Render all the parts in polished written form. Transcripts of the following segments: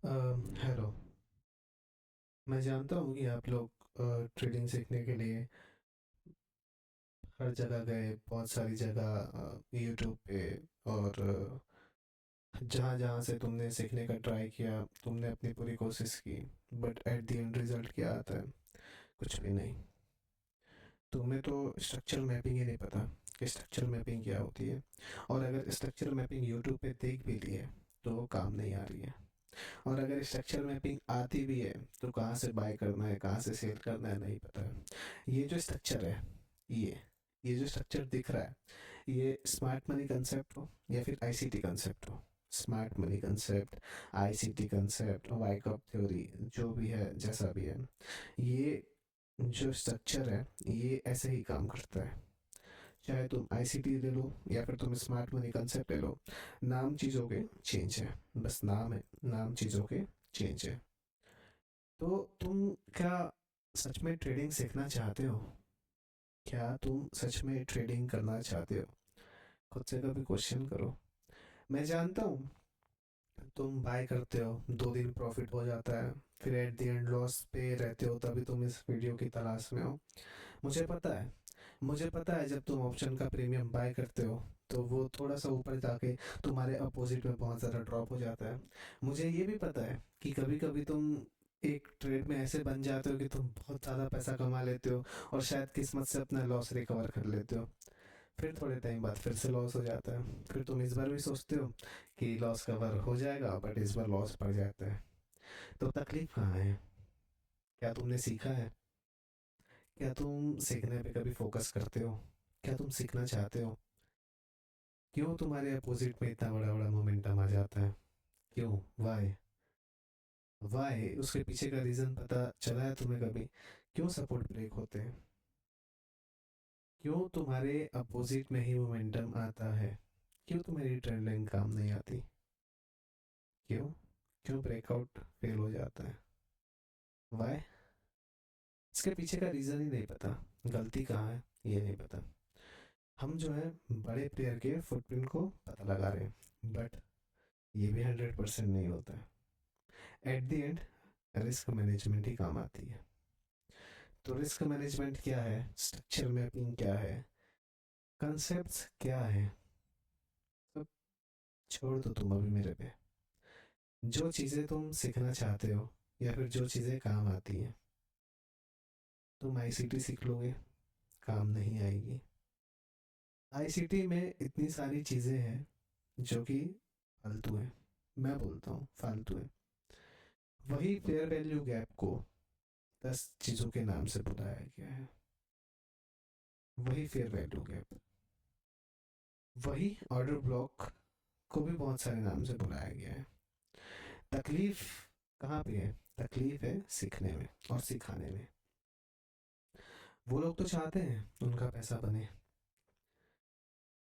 Hello. मैं जानता हूँ कि आप लोग ट्रेडिंग सीखने के लिए हर जगह गए, बहुत सारी जगह यूट्यूब पे, और जहाँ जहाँ से तुमने सीखने का ट्राई किया, तुमने अपनी पूरी कोशिश की। But at the and result क्या आता है? कुछ भी नहीं। तुम्हें तो स्ट्रक्चर मैपिंग ही नहीं पता कि स्ट्रक्चर मैपिंग क्या होती है। और अगर स्ट्रक्चर मैपिंग यूट्यूब पे देख भी ली है तो वो काम नहीं आ रही है। और अगर स्ट्रक्चर मैपिंग आती भी है तो कहाँ से बाय करना है, कहाँ से सेल करना है, नहीं पता है। ये जो स्ट्रक्चर है, ये ये जो स्ट्रक्चर दिख रहा है, ये स्मार्ट मनी कंसेप्ट हो या फिर आईसीटी कंसेप्ट हो। Smart money concept, ICT concept, Wyckoff theory, जो भी है, जैसा भी है, ये जो स्ट्रक्चर है ये ऐसे ही काम करता है। चाहे तुम आईसीटी ले लो या फिर तुम स्मार्ट मनी कंसेप्ट ले लो, नाम चीज़ों के चेंज है। बस नाम है, नाम चीज़ों के चेंज है। तो तुम क्या सच में ट्रेडिंग सीखना चाहते हो? क्या तुम सच में ट्रेडिंग करना चाहते हो? खुद से कभी क्वेश्चन करो। मैं जानता हूँ तुम बाय करते हो, 2 दिन प्रॉफिट हो जाता है, फिर एट द एंड लॉस पे रहते हो, तभी तुम इस वीडियो की तलाश में हो। मुझे पता है। मुझे पता है जब तुम ऑप्शन का प्रीमियम बाय करते हो तो वो थोड़ा सा ऊपर जाके तुम्हारे अपोजिट में बहुत ज़्यादा ड्रॉप हो जाता है। मुझे ये भी पता है कि कभी कभी तुम एक ट्रेड में ऐसे बन जाते हो कि तुम बहुत ज़्यादा पैसा कमा लेते हो और शायद किस्मत से अपना लॉस रिकवर कर लेते हो। फिर थोड़े टाइम बाद फिर से लॉस हो जाता है, फिर तुम इस बार भी सोचते हो कि लॉस कवर हो जाएगा, बट इस बार लॉस पड़ जाता है। तो तकलीफ कहाँ है? क्या तुमने सीखा है? क्या तुम सीखने पे कभी फोकस करते हो? क्या तुम सीखना चाहते हो? क्यों तुम्हारे अपोजिट में इतना बड़ा बड़ा मोमेंटम आ जाता है? क्यों? वाई? वाई? उसके पीछे का रीजन पता चला है तुम्हें कभी? क्यों सपोर्ट ब्रेक होते हैं? क्यों तुम्हारे अपोजिट में ही मोमेंटम आता है? क्यों तुम्हारी ट्रेंड लाइन काम नहीं आती? क्यों? क्यों ब्रेकआउट फेल हो जाता है? वाई? इसके पीछे का रीजन ही नहीं पता। गलती कहाँ है ये नहीं पता। हम जो है बड़े प्लेयर के फुटप्रिंट को पता लगा रहे हैं, बट ये भी 100% नहीं होता है। At the end risk management ही काम आती है। तो रिस्क मैनेजमेंट क्या है, स्ट्रक्चर मैपिंग क्या है, कंसेप्ट्स क्या है, सब छोड़ दो तुम अभी मेरे पे। जो चीज़ें तुम सीखना चाहते हो या फिर जो चीज़ें काम आती हैं, तुम आईसीटी सीख लोगे, काम नहीं आएगी। आईसीटी में इतनी सारी चीज़ें हैं जो कि फालतू है। मैं बोलता हूँ फालतू है। वही फेयर वैल्यू गैप को 10 चीज़ों के नाम से बुलाया गया है। वही फेयर वैल्यू गैप, वही ऑर्डर ब्लॉक को भी बहुत सारे नाम से बुलाया गया है। तकलीफ कहाँ पे है? तकलीफ है सीखने में और सिखाने में। वो लोग तो चाहते हैं उनका पैसा बने,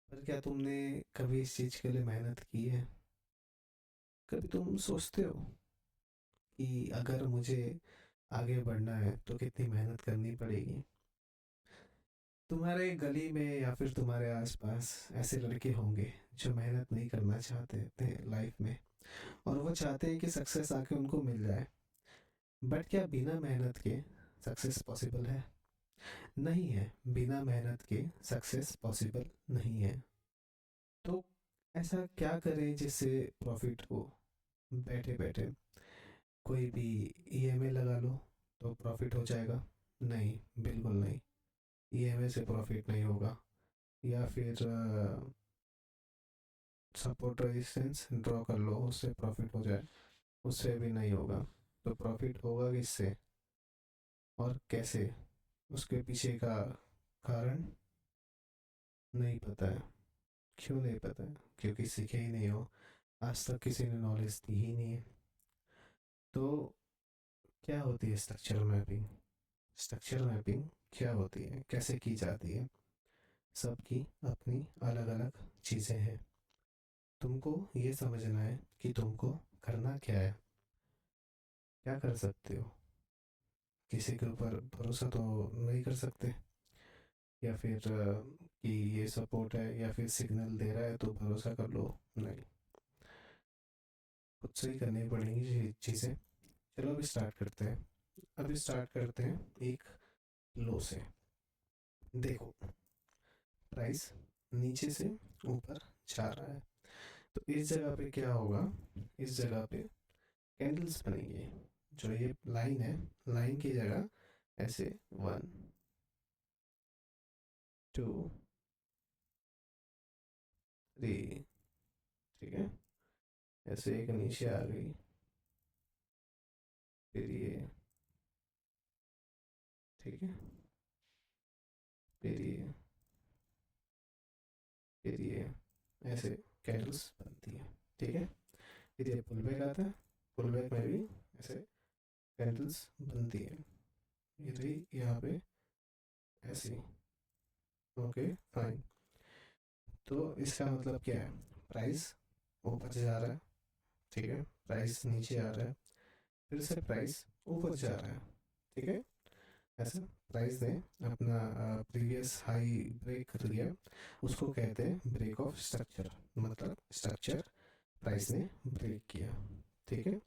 पर क्या तुमने कभी इस चीज़ के लिए मेहनत की है? कभी तुम सोचते हो कि अगर मुझे आगे बढ़ना है तो कितनी मेहनत करनी पड़ेगी? तुम्हारे गली में या फिर तुम्हारे आसपास ऐसे लड़के होंगे जो मेहनत नहीं करना चाहते थे लाइफ में, और वो चाहते हैं कि सक्सेस आके उनको मिल जाए। बट क्या बिना मेहनत के सक्सेस पॉसिबल है? नहीं है। बिना मेहनत के सक्सेस पॉसिबल नहीं है। तो ऐसा क्या करें जिससे प्रॉफिट हो? बैठे बैठे कोई भी ईएमआई लगा लो तो प्रॉफिट हो जाएगा? नहीं, बिल्कुल नहीं। ईएमआई से प्रॉफिट नहीं होगा। या फिर सपोर्ट रेजिस्टेंस ड्रॉ कर लो, उससे प्रॉफिट हो जाए, उससे भी नहीं होगा। तो प्रॉफिट होगा किससे और कैसे? उसके पीछे का कारण नहीं पता है। क्यों नहीं पता है? क्योंकि सीखे ही नहीं हो। आज तक किसी ने नॉलेज दी ही नहीं है। तो क्या होती है स्ट्रक्चर मैपिंग? स्ट्रक्चर मैपिंग क्या होती है, कैसे की जाती है? सबकी अपनी अलग अलग चीज़ें हैं। तुमको ये समझना है कि तुमको करना क्या है। क्या कर सकते हो? किसी के ऊपर भरोसा तो नहीं कर सकते। या फिर कि ये सपोर्ट है या फिर सिग्नल दे रहा है तो भरोसा कर लो? नहीं। खुद से ही करनी पड़ेंगी ये चीज़ें। चलो अभी स्टार्ट करते हैं। अभी स्टार्ट करते हैं एक लो से। देखो, प्राइस नीचे से ऊपर जा रहा है, तो इस जगह पे क्या होगा, इस जगह पे कैंडल्स बनेंगे। जो ये लाइन है, लाइन की जगह ऐसे 1 2 3, ठीक है, ऐसे एक नीचे आ गई, फिर ये, ठीक है, फिर ये, फिर ये, ऐसे कैंडल्स बनती है, ठीक है। फिर ये पुल बैक आता है, पुल बैक में भी ऐसे कैंडल्स बनती है, ये रही यहाँ पे ऐसी। Okay fine. तो इसका मतलब क्या है, प्राइस ऊपर से जा रहा है, ठीक है, प्राइस नीचे आ रहा है, फिर से प्राइस ऊपर जा रहा है, ठीक है। ऐसा प्राइस ने अपना प्रीवियस हाई ब्रेक कर लिया, उसको कहते हैं ब्रेक ऑफ स्ट्रक्चर, मतलब स्ट्रक्चर प्राइस ने ब्रेक किया, ठीक है।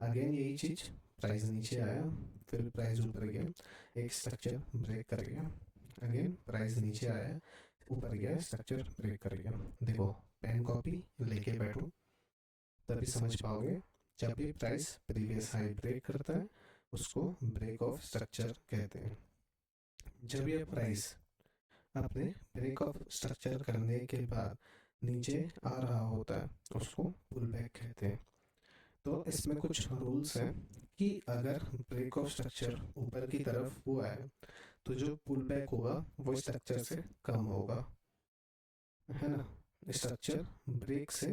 अगेन यही चीज, प्राइस नीचे आया, फिर प्राइस ऊपर गया, एक स्ट्रक्चर ब्रेक कर गया, अगेन प्राइस नीचे आया, ऊपर गया, स्ट्रक्चर ब्रेक कर गया। देखो, पेन कॉपी लेके बैठो तभी समझ पाओगे। जब भी प्राइस प्रीवियस हाई ब्रेक करता है उसको ब्रेक ऑफ स्ट्रक्चर कहते हैं। जब ये प्राइस अपने ब्रेक ऑफ स्ट्रक्चर करने के बाद नीचे आ रहा होता है उसको पुल बैक कहते हैं। तो इसमें कुछ रूल्स हैं कि अगर ब्रेक ऑफ स्ट्रक्चर ऊपर की तरफ हुआ है तो जो पुल बैक होगा वो स्ट्रक्चर से कम होगा, है ना। स्ट्रक्चर ब्रेक से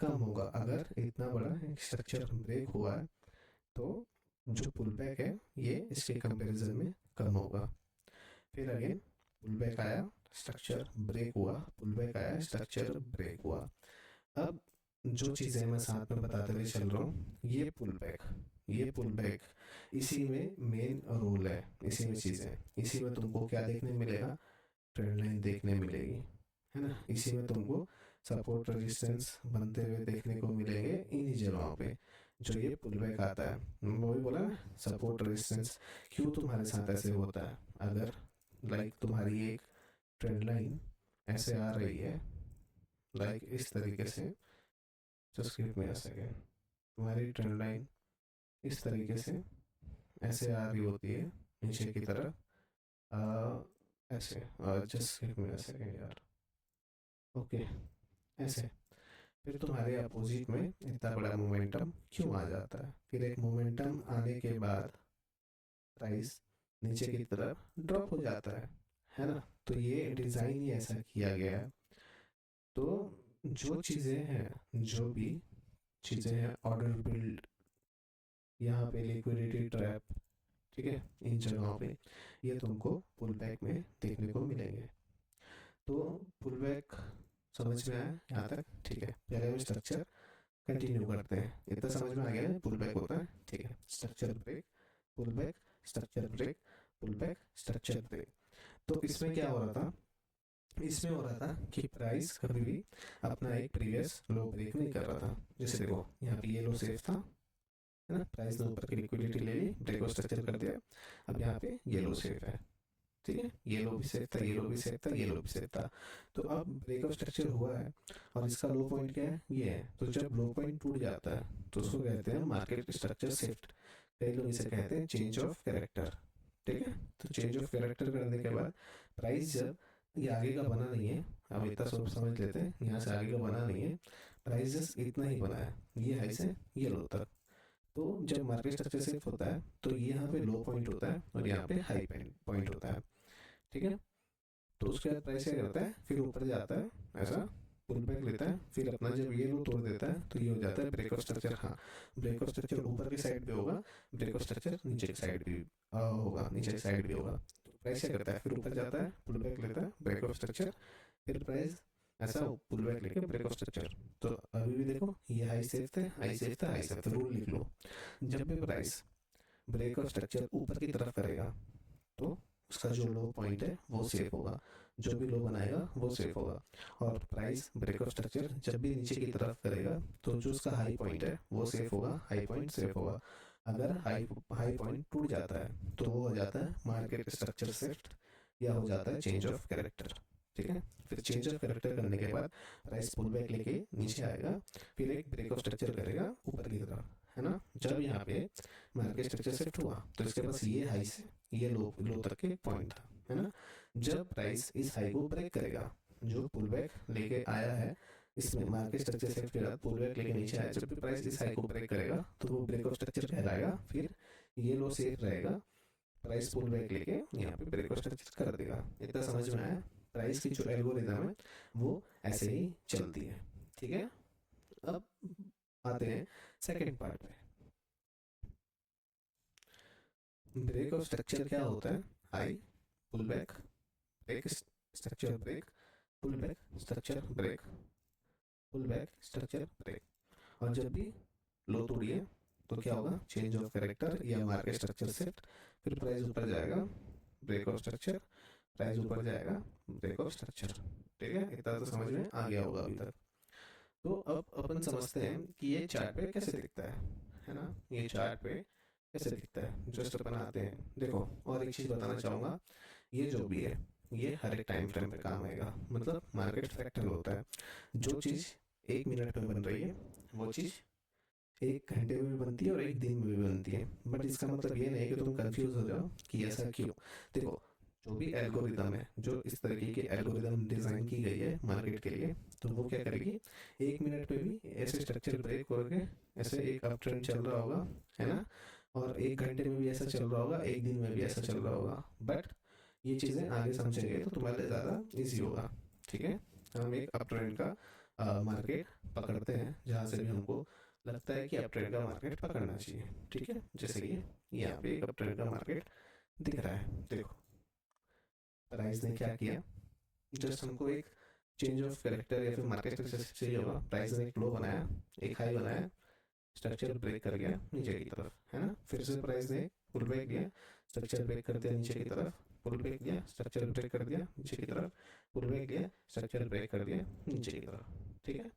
कम होगा। अगर इतना बड़ा स्ट्रक्चर ब्रेक हुआ है तो जो पुल बैक है ये इसके कंपैरिजन में कम होगा। फिर अगेन पुल बैक आया, स्ट्रक्चर ब्रेक हुआ, पुल बैक आया, स्ट्रक्चर ब्रेक हुआ। अब जो चीज़ें मैं साथ में बताते हुए चल रहा हूँ, ये पुल बैक, ये पुल बैक, इसी में मेन रोल है, इसी में चीज़ें, इसी में तुमको क्या देखने मिलेगा, ट्रेंड लाइन देखने मिलेगी, है ना। इसी में तुमको सपोर्ट रेजिस्टेंस बनते हुए देखने को मिलेंगे इन्हीं जगहों पे। जो ये पुल बैक आता है, वो भी बोला ना, सपोर्ट रेजिस्टेंस क्यों तुम्हारे साथ ऐसे होता है। अगर लाइक तुम्हारी एक ट्रेंड लाइन ऐसे आ रही है, लाइक इस तरीके से, just give me a second, तुम्हारी ट्रेंड लाइन इस तरीके से ऐसे आ रही होती है नीचे की तरफ, ऐसे, just give me a second यार, ओके, ऐसे। फिर तुम्हारे अपोजिट में इतना बड़ा मोमेंटम क्यों आ जाता है। फिर एक मोमेंटम आने के बाद प्राइस नीचे की तरफ ड्रॉप हो जाता है ना। तो ये डिज़ाइन ही ऐसा किया गया है। तो जो चीज़ें हैं, जो भी चीज़ें हैं, ऑर्डर बिल्ड, यहाँ पे लिक्विडिटी ट्रैप, ठीक है, इन जगहों पे ये तुमको पुल बैक में देखने को मिलेंगे। तो पुल बैक समझ में आया यहाँ तक, ठीक है। पहले हम स्ट्रक्चर कंटिन्यू करते हैं। इतना समझ में आ गया ना, पुल बैक होता है, ठीक है। Structure break, pull back, structure break, pull back, structure break. तो इसमें क्या हो रहा था, इसमें हो रहा था कि प्राइस कभी भी अपना एक प्रीवियस लो ब्रेक नहीं कर रहा था। जैसे देखो, यहाँ पे ये लो सेफ था, है ना, प्राइस ने ऊपर की लिक्विडिटी ले ली, ब्रेक ऑफ स्ट्रक्चर कर दिया। अब यहाँ पे ये लो सेफ है, ठीक है, ये लो भी सेफ था, ये लो भी सेफ था, ये लो भी सेफ था। तो अब ब्रेक ऑफ स्ट्रक्चर हुआ है और इसका लो पॉइंट क्या है, ये है। तो जब लो पॉइंट टूट जाता है तो उसको कहते हैं मार्केट स्ट्रक्चर शिफ्ट। कई लोग इसे कहते हैं चेंज ऑफ कैरेक्टर, ठीक है। तो चेंज ऑफ कैरेक्टर करने के बाद प्राइस जब ये आगे का बना नहीं है, अब इतना सब समझ लेते हैं, यहाँ से आगे का बना नहीं है, प्राइस जस्ट इतना ही बना है, ये हाई से ये लो तक। तो जब मार्केट स्ट्रक्चर शिफ्ट होता है तो ये यहाँ पे लो पॉइंट होता है और यहाँ पे हाई पॉइंट होता है, ठीक है। तो उसके बाद प्राइस क्या करता है, फिर ऊपर जाता है, ऐसा पुल बैक लेता है, फिर अपना जब ये लो तोड़ देता है तो ये हो जाता है ब्रेक ऑफ स्ट्रक्चर। हाँ, ब्रेक ऑफ स्ट्रक्चर ऊपर की साइड पे होगा, ब्रेक ऑफ स्ट्रक्चर नीचे की साइड भी होगा, नीचे की साइड भी होगा। तो प्राइस क्या करता है, फिर ऊपर जाता है, पुल बैक लेता है, ब्रेक ऑफ स्ट्रक्चर, फिर प्राइस ऐसा पुल बैक लेके ब्रेक ऑफ स्ट्रक्चर। तो अभी भी देखो, ये हाई सेफ था, हाई सेफ था, हाई सेफ था, रूल लिख लो। जब भी प्राइस ब्रेक ऑफ स्ट्रक्चर ऊपर की तरफ करेगा तो उसका जो लो पॉइंट है वो सेफ होगा, जो भी लो बनाएगा वो सेफ होगा। और प्राइस ब्रेक ऑफ स्ट्रक्चर जब भी नीचे की तरफ करेगा तो जो उसका हाई पॉइंट है वो सेफ होगा, हाई पॉइंट सेफ होगा। अगर हाई हाई पॉइंट टूट जाता है तो वो हो जाता है मार्केट स्ट्रक्चर शिफ्ट, या हो जाता है चेंज ऑफ कैरेक्टर। ठीक है, फिर चेंज ऑफ कैरेक्टर करने के बाद प्राइस पुल बैक लेके नीचे आएगा, फिर एक ब्रेक ऑफ स्ट्रक्चर करेगा ऊपर की तरफ, है ना। जब यहाँ पे मार्केट स्ट्रक्चर शिफ्ट हुआ तो इसके पास ये हाई से ये लो लो तक के पॉइंट था, है ना। जब प्राइस इस हाई को ब्रेक करेगा, जो पुल बैक लेके आया है, इसमें मार्केट स्ट्रक्चर शिफ्ट के बाद पुल बैक लेके नीचे आया, जब भी प्राइस इस हाई को ब्रेक करेगा तो वो ब्रेक ऑफ स्ट्रक्चर कहलाएगा। फिर ये लो सेफ रहेगा, प्राइस पुल बैक लेके यहाँ पे ब्रेक ऑफ स्ट्रक्चर कर देगा। इतना समझ में आया। प्राइस की जो एल्गोरिदम है वो ऐसे ही चलती है। ठीक है, अब आते हैं सेकंड पार्ट पे। ब्रेक ऑफ स्ट्रक्चर क्या होता है? High, pull back, break, structure break, pull back, structure break, pull back, structure break. और जब भी लो तोड़िए तो क्या होगा? चेंज ऑफ कैरेक्टर या मार्केट स्ट्रक्चर शिफ्ट, फिर प्राइस ऊपर जाएगा, ब्रेक ऑफ स्ट्रक्चर, प्राइस ऊपर जाएगा, ब्रेक ऑफ स्ट्रक्चर। ठीक है, इतना तो समझ में आ गया होगा अभी तक। तो अब अपन समझते हैं कि ये चार्ट पे कैसे दिखता है ना। ये चार्ट पे कैसे दिखता है, जस्ट अपन आते हैं। देखो, और एक चीज़ बताना चाहूँगा, ये जो भी है ये हर एक टाइम फ्रेम पे काम आएगा। मतलब मार्केट फ्रैक्टल होता है, जो चीज़ 1 मिनट में बन रही है वो चीज़ 1 घंटे में भी बनती है और 1 दिन में भी बनती है। बट इसका मतलब ये नहीं कि तुम कंफ्यूज हो जाओ कि ऐसा क्यों। देखो, जो भी एल्गोरिदम है, जो इस तरीके की एल्गोरिदम डिज़ाइन की गई है मार्केट के लिए, तो वो क्या करेगी, 1 मिनट पे भी ऐसे स्ट्रक्चर ब्रेक करके ऐसे एक अप ट्रेंड चल रहा होगा, है ना। और 1 घंटे में भी ऐसा चल रहा होगा, 1 दिन में भी ऐसा चल रहा होगा। बट ये चीज़ें आगे समझेंगे तो तुम्हारे लिए ज़्यादा ईजी होगा। ठीक है, हम एक अप ट्रेंड का मार्केट पकड़ते हैं, जहाँ से भी हमको लगता है कि अप ट्रेंड का मार्केट पकड़ना चाहिए। ठीक है, जैसे कि यहाँ पे एक अप ट्रेंड का मार्केट दिख रहा है। देखो, प्राइस ने क्या किया, जस्ट हमको एक चेंज ऑफ कैरेक्टर या फिर मार्केट स्ट्रक्चर चाहिए होगा। प्राइस ने एक लो बनाया, एक हाई बनाया, स्ट्रक्चर ब्रेक कर गया नीचे की तरफ, है ना। फिर से प्राइस ने पुल बैक दिया, स्ट्रक्चर ब्रेक कर दिया नीचे की तरफ, पुल बैक दिया, स्ट्रक्चर ब्रेक कर दिया नीचे की तरफ, पुल बैक दिया, स्ट्रक्चर ब्रेक कर दिया नीचे की तरफ। ठीक है,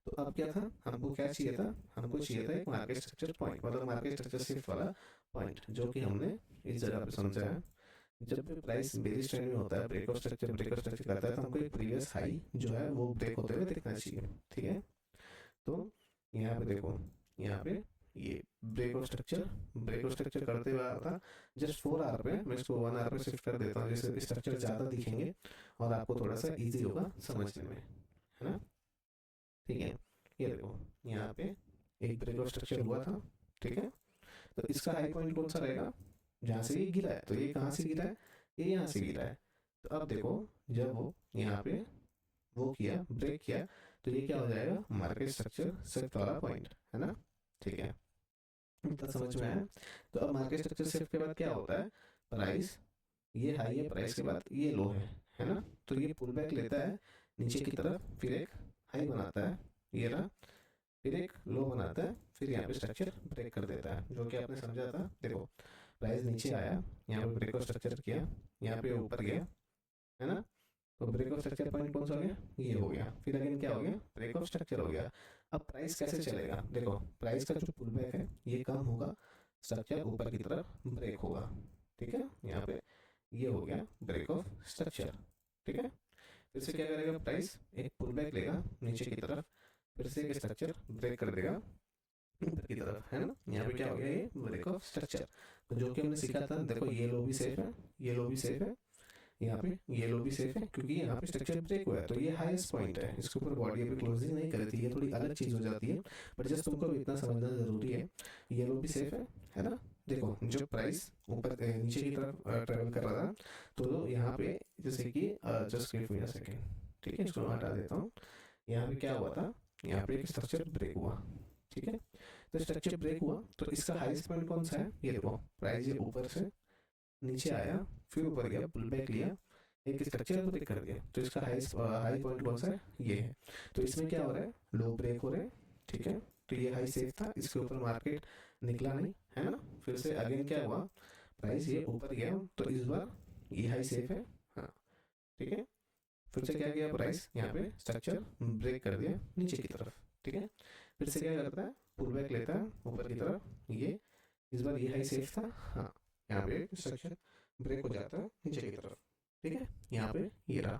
तो अब क्या था, हमको क्या चाहिए था, हमको चाहिए था एक मार्केट स्ट्रक्चर पॉइंट, मतलब मार्केट स्ट्रक्चर शिफ्ट वाला पॉइंट, जो कि हमने इस जगह पे समझा है। जब भी प्राइस बेरिश ट्रेंड में होता है, ब्रेक ऑफ स्ट्रक्चर करता है, तो हमको एक प्रीवियस हाई जो है वो ब्रेक होते हुए दिखना चाहिए। ठीक है, तो यहाँ पे देखो, यहाँ पे ये ब्रेक ऑफ स्ट्रक्चर करते हुए आता जस्ट 4 आवर पे। मैं इसको 1 आवर पे शिफ्ट कर देता हूँ, जैसे स्ट्रक्चर ज़्यादा दिखेंगे और आपको थोड़ा सा इजी होगा समझने में, है ना। ठीक है, ये देखो यहाँ पे एक ब्रेक ऑफ स्ट्रक्चर हुआ था। ठीक है, तो इसका हाई पॉइंट कौन सा रहेगा, जहाँ से ये गिरा है। तो ये कहाँ से गिरा है, ये यहाँ से गिरा है। तो अब देखो, जब वो यहाँ पे वो किया, ब्रेक किया, तो ये क्या हो जाएगा, मार्केट स्ट्रक्चर शिफ्ट वाला पॉइंट, है ना। ठीक है, इतना समझ में आया। तो अब मार्केट स्ट्रक्चर शिफ्ट के बाद क्या होता है, प्राइस ये हाई है, प्राइस के बाद ये लो है ना। तो ये पुल बैक लेता है नीचे की तरफ, फिर एक हाई बनाता है, ये रहा, फिर एक लो बनाता है, फिर यहाँ पे स्ट्रक्चर ब्रेक कर देता है, जो कि आपने समझा था। देखो, प्राइस नीचे आया, यहाँ पे ब्रेक ऑफ स्ट्रक्चर किया, यहाँ पे ऊपर गया, है ना। तो ब्रेक ऑफ स्ट्रक्चर पॉइंट कौन सा हो गया, ये हो गया। फिर अगेन क्या हो गया, ब्रेक ऑफ स्ट्रक्चर हो गया। अब प्राइस कैसे चलेगा, देखो प्राइस का जो पुल बैक है ये कम होगा, स्ट्रक्चर ऊपर की तरफ ब्रेक होगा। ठीक है, यहाँ पे ये हो गया ब्रेक ऑफ स्ट्रक्चर। ठीक है, फिर से क्या करेगा, प्राइस एक पुल बैक लेगा नीचे की तरफ, फिर से एक स्ट्रक्चर ब्रेक कर देगा ऊपर की तरफ, है ना। यहाँ पे क्या हो गया, ये ब्रेक ऑफ स्ट्रक्चर। तो जो कि हमने सीखा था, देखो ये लो भी सेफ है, ये लो भी सेफ है, यहाँ पे ये लो भी सेफ है, क्योंकि यहाँ पे स्ट्रक्चर ब्रेक हुआ है, तो ये हाईएस्ट पॉइंट है, इसके ऊपर बॉडी अभी क्लोजिंग नहीं कर रही है, थोड़ी अलग चीज़ हो जाती है। बट जस्ट तुमको इतना समझना जरूरी है, ये लो भी सेफ है ना। देखो, जो प्राइस ऊपर नीचे की तरफ ट्रेवल कर रहा था, तो यहाँ पे जैसे कि just give me a second, ठीक है, इसको मैं हटा देता हूँ। यहाँ पे क्या हुआ था, यहाँ पे एक स्ट्रक्चर ब्रेक हुआ। ठीक है, तो स्ट्रक्चर ब्रेक हुआ, तो इसका हाईएस्ट पॉइंट कौन सा है, ये देखो, प्राइस ये ऊपर से नीचे आया, फिर ऊपर गया, पुल बैक लिया, एक स्ट्रक्चर ब्रेक कर दिया, तो इसका हाई पॉइंट कौन सा है, ये है। तो इसमें क्या हो रहा है, लो ब्रेक हो रहे हैं। ठीक है, तो ये हाई सेफ था, इसके ऊपर मार्केट निकला नहीं, है ना। फिर से अगेन क्या हुआ, प्राइस ये ऊपर गया, तो इस बार ये हाई सेफ है। हाँ ठीक है। फिर से क्या किया प्राइस, यहाँ पे स्ट्रक्चर ब्रेक कर दिया नीचे की तरफ, ठीक है। फिर से क्या करता है, पुल बैक लेता है ऊपर की तरफ, ये इस बार ये हाई सेफ था, हाँ यहाँ पे स्ट्रक्चर ब्रेक हो जाता है नीचे की तरफ, ठीक है। यहाँ पे ये रहा।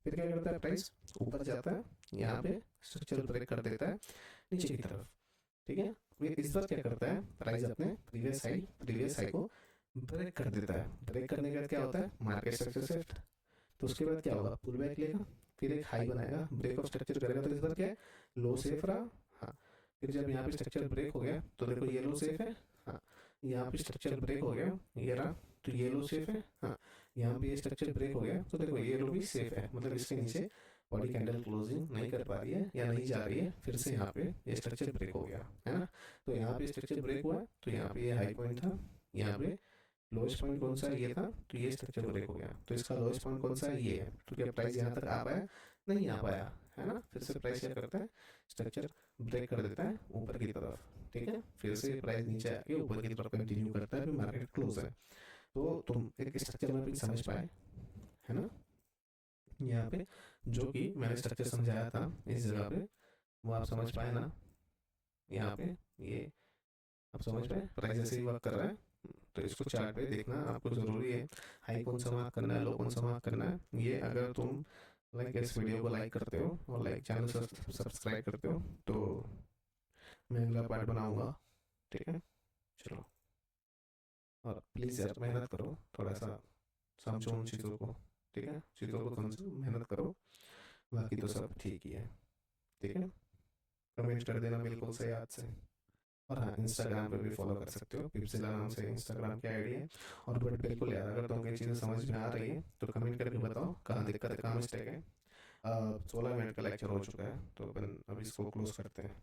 फिर क्या करता है प्राइस, ऊपर जाता है, यहाँ पे स्ट्रक्चर ब्रेक कर देता है नीचे की तरफ, ठीक है। फिर इस बार क्या करता है प्राइस, अपने प्रीवियस हाई को ब्रेक कर देता है। ब्रेक करने के बाद क्या होता है, मार्केट स्ट्रक्चर शिफ्ट, तो उसके बाद क्या होगा, पुल बैक लेगा, फिर एक हाई बनाएगा, ब्रेक ऑफ स्ट्रक्चर करेगा, तो इस बार क्या है, लो सेफ रहा। हाँ फिर जब यहाँ पे स्ट्रक्चर ब्रेक हो गया तो देखो ये लो सेफ है, हाँ यहाँ पे स्ट्रक्चर ब्रेक हो गया, ये रहा, तो ये लो सेफ है, हाँ यहाँ पे ये स्ट्रक्चर ब्रेक हो गया, तो देखो ये लो भी सेफ है, मतलब इसके नीचे बॉडी कैंडल क्लोजिंग नहीं कर पा रही है या नहीं जा रही है, फिर से यहाँ पे ये स्ट्रक्चर ब्रेक हो गया है ना। तो यहाँ पे स्ट्रक्चर ब्रेक हुआ, तो यहाँ पे ये हाई पॉइंट था, यहाँ पे लोएस्ट पॉइंट कौन सा, ये था, तो ये स्ट्रक्चर ब्रेक हो गया, तो इसका लोएस्ट पॉइंट कौन सा है, ये है। तो क्या प्राइस यहाँ तक आ पाया, नहीं आ पाया, है ना। फिर से प्राइस क्या करता है, स्ट्रक्चर ब्रेक कर देता है ऊपर की तरफ, ठीक है। फिर से प्राइस नीचे आके ऊपर की तरफ कंटिन्यू करता है, फिर मार्केट क्लोज है। तो तुम एक स्ट्रक्चर में भी समझ पाए, है ना। यहाँ पे जो कि मैंने स्ट्रक्चर समझाया था इस जगह पे, वो आप समझ पाए ना। यहाँ पे ये आप समझ पाए, प्राइस ऐसे ही वर्क कर रहा है, तो इसको चार्ट पे देखना आपको ज़रूरी है। हाई कौन सा मार्क करना है, लो कौन सा मार्क करना है, ये अगर तुम लाइक इस वीडियो को लाइक करते हो और लाइक चैनल सब्सक्राइब करते हो तो मैं अगला पार्ट बनाऊंगा, ठीक है। चलो, और प्लीज़ यार मेहनत करो, थोड़ा सा समझो उन चीज़ों को, ठीक है, चीज़ों को समझो, मेहनत करो, बाकी तो सब ठीक ही है, ठीक है। कमेंट कर देना बिल्कुल सही याद से। और हाँ, इंस्टाग्राम पे भी फॉलो कर सकते हो, पिप्सिला नाम से इंस्टाग्राम की आईडी है। और बट बिल्कुल यार, अगर तुमको ये चीज़ें समझ में आ रही है तो कमेंट करके बताओ कहाँ दिक्कत है, कहाँ मिस्टेक है। 16 मिनट का लेक्चर हो चुका है, तो अपन अभी इसको क्लोज करते हैं।